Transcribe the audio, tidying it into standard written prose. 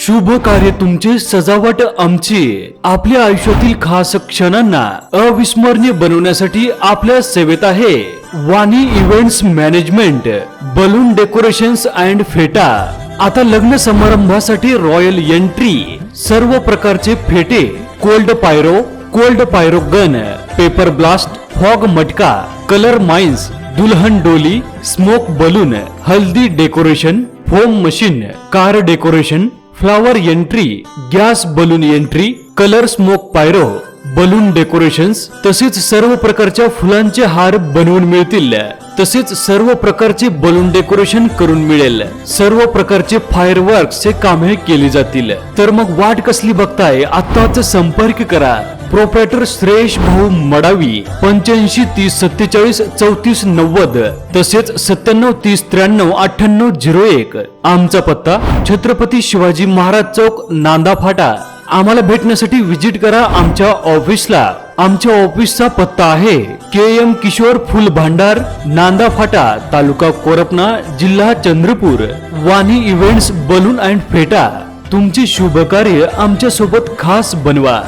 शुभ कार्य तुमचे, सजावट आमची. आपल्या आयुष्यातील खास क्षणांना अविस्मरणीय बनवण्यासाठी आपल्या सेवेत आहे Vani events management, balloon decorations and फेटा. आता लग्न समारंभासाठी रॉयल एंट्री, सर्व प्रकारचे फेटे, cold pyro gun, paper blast, fog मटका, कलर माइन्स, दुल्हन डोली, smoke balloon, haldi decoration, foam machine, car decoration, flower entry, gas balloon entry, colour smoke pyro, balloon decorations, तसेच सर्व प्रकारच्या फुलांचे हार बनवून मिळतील. तसेच सर्व प्रकारचे बलून डेकोरेशन करून मिळेल. सर्व प्रकारचे फायरवर्क्स चे कामे केली जातील. तर मग वाट कसली बघताय, आताच संपर्क करा. प्रोप्रायटर श्रेयश भाऊ मडावी, 85 30 47 34 90, तसेच 97 30 93 98 01. आमचा पत्ता छत्रपती शिवाजी महाराज चौक, नांदा फाटा. आम्हाला भेटण्यासाठी विजिट करा आमच्या ऑफिसला. आमच्या ऑफिसचा पत्ता आहे KM किशोर फुल भांडार, नांदा फाटा, तालुका कोरपना, जिल्हा चंद्रपूर. वाणी इव्हेंट्स बलून अँड फेटा. तुमचे शुभ कार्य आमच्या सोबत खास बनवा.